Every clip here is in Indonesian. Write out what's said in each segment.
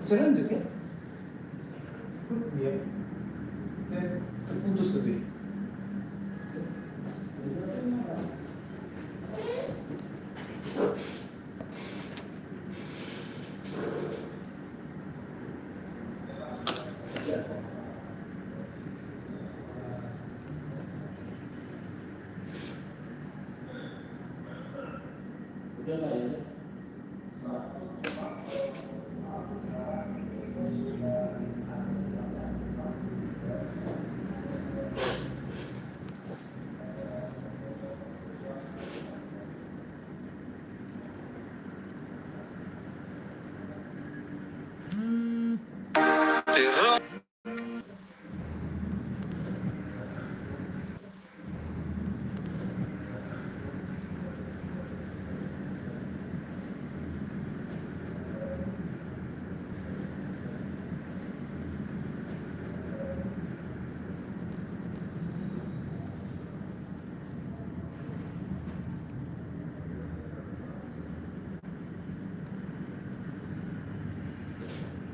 Saya lanjut ya. Iya. Saya terputus tadi. Udah lah ya.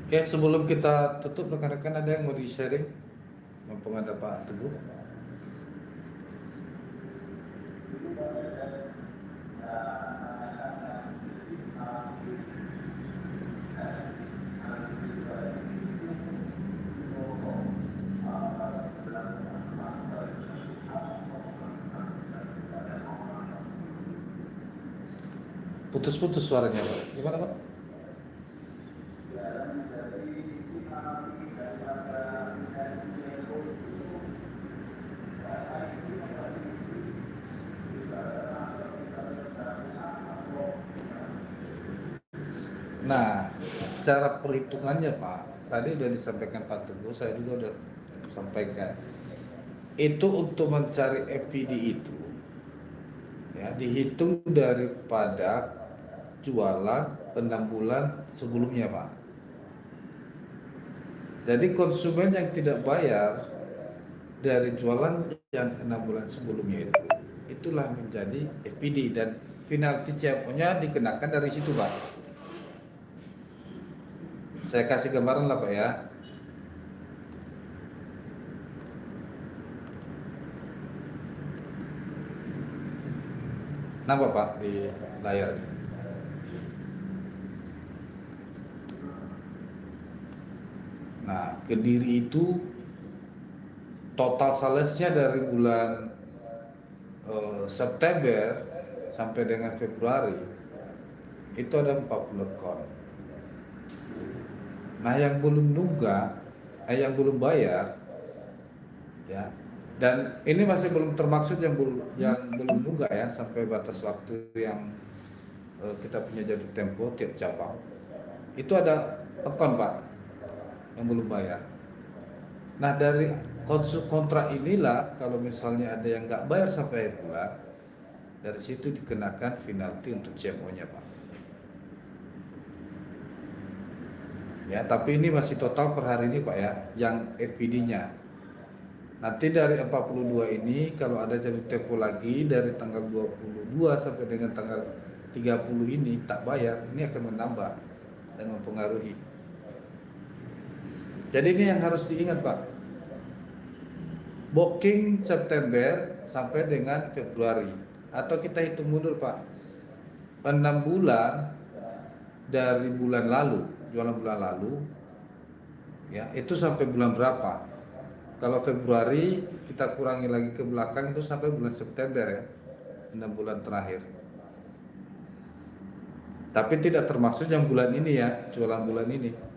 Oke, sebelum kita tutup, rekan-rekan ada yang mau di-sharing? Mumpung ada Pak Teguh. Putus-putus suaranya, Pak. Gimana, Pak? Nah, cara perhitungannya, Pak, tadi udah disampaikan Pak Teguh, saya juga udah sampaikan. Itu untuk mencari FPD itu, ya, dihitung daripada jualan 6 bulan sebelumnya, Pak. Jadi konsumen yang tidak bayar dari jualan yang 6 bulan sebelumnya itulah menjadi FPD, dan penalti CMO-nya dikenakan dari situ, Pak. Saya kasih gambaran lah, Pak, ya. Nampak, Pak, di layar. Nah, Kediri itu total salesnya dari bulan September sampai dengan Februari itu ada 40 ekor. Nah, yang belum yang belum bayar, ya, dan ini masih belum termaksud yang belum nunggak ya, sampai batas waktu yang kita punya jatuh tempo tiap cabang. Itu ada ekor, Pak, yang belum bayar. Nah, dari kontrak inilah kalau misalnya ada yang nggak bayar sampai akhir bulan, dari situ dikenakan penalti untuk CMO-nya, Pak. Ya, tapi ini masih total per hari ini, Pak, ya, yang FPD-nya. Nanti dari 42 ini kalau ada jatuh tempo lagi dari tanggal 22 sampai dengan tanggal 30 ini tak bayar, ini akan menambah dan mempengaruhi. Jadi ini yang harus diingat, Pak. Booking September sampai dengan Februari, atau kita hitung mundur, Pak, 6 bulan dari bulan lalu, jualan bulan lalu, ya, itu sampai bulan berapa? Kalau Februari kita kurangi lagi ke belakang itu sampai bulan September, ya, 6 bulan terakhir. Tapi tidak termasuk yang bulan ini, ya, jualan bulan ini.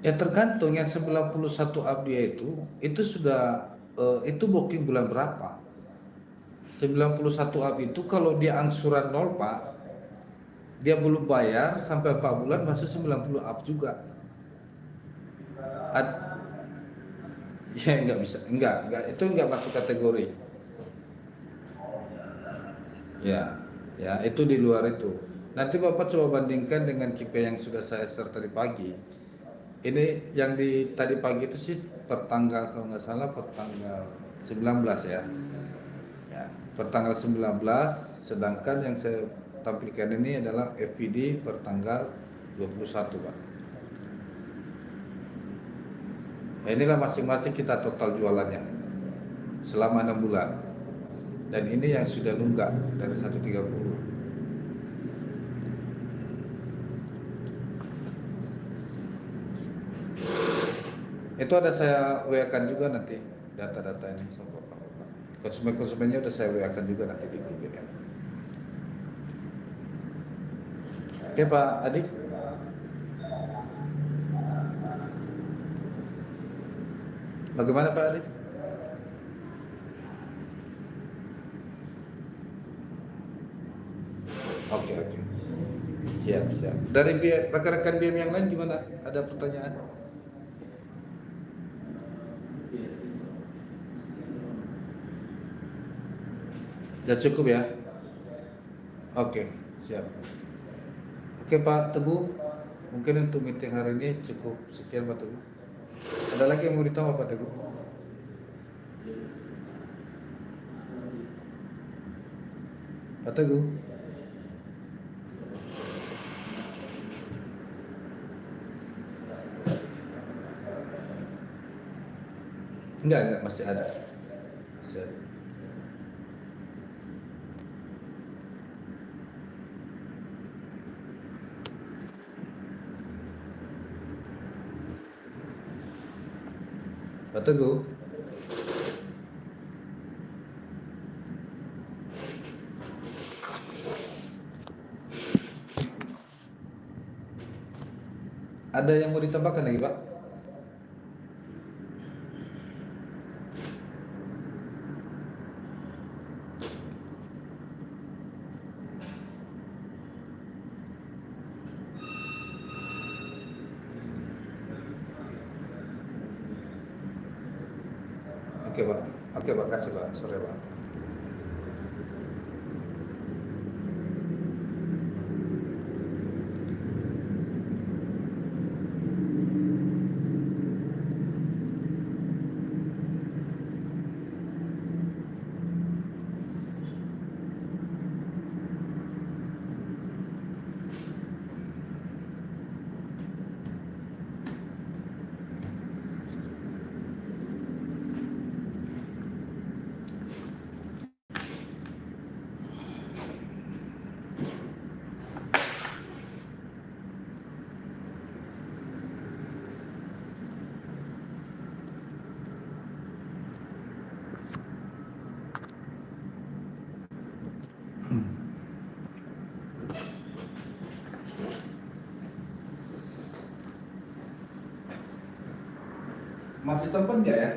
Ya tergantung, yang 91 abdia itu sudah itu booking bulan berapa? 91 ab itu kalau dia angsuran 0, Pak, dia belum bayar sampai 4 bulan masuk 90 ab juga. Ya nggak bisa, enggak, itu nggak masuk kategori. Ya, ya itu di luar itu. Nanti Bapak coba bandingkan dengan KPI yang sudah saya share tadi pagi. Ini yang di tadi pagi itu sih pertanggal, kalau nggak salah pertanggal 19 ya. Ya, pertanggal 19, sedangkan yang saya tampilkan ini adalah FPD pertanggal 21, Pak. Nah, inilah masing-masing kita total jualannya selama 6 bulan. Dan ini yang sudah nunggak dari 130. Itu ada saya WA-kan juga nanti data-data ini sama Bapak. Konsumen-konsumennya udah saya WA-kan juga nanti di grup ya. Oke Pak Adi. Bagaimana Pak Adi? Oke, oke. Siap, siap. Dari rekan-rekan BM yang lain gimana? Ada pertanyaan? Sudah cukup ya? Oke, siap. Oke Pak Teguh, mungkin untuk meeting hari ini cukup sekian Pak Teguh. Ada lagi yang mau ditambah Pak Teguh? Pak Teguh? Enggak, masih ada. Masih ada. Pak Teguh? Ada yang mau ditambahkan lagi Pak? Oke Pak. Oke Pak, kasih Pak. Sore Pak. Masih sempat nggak ya?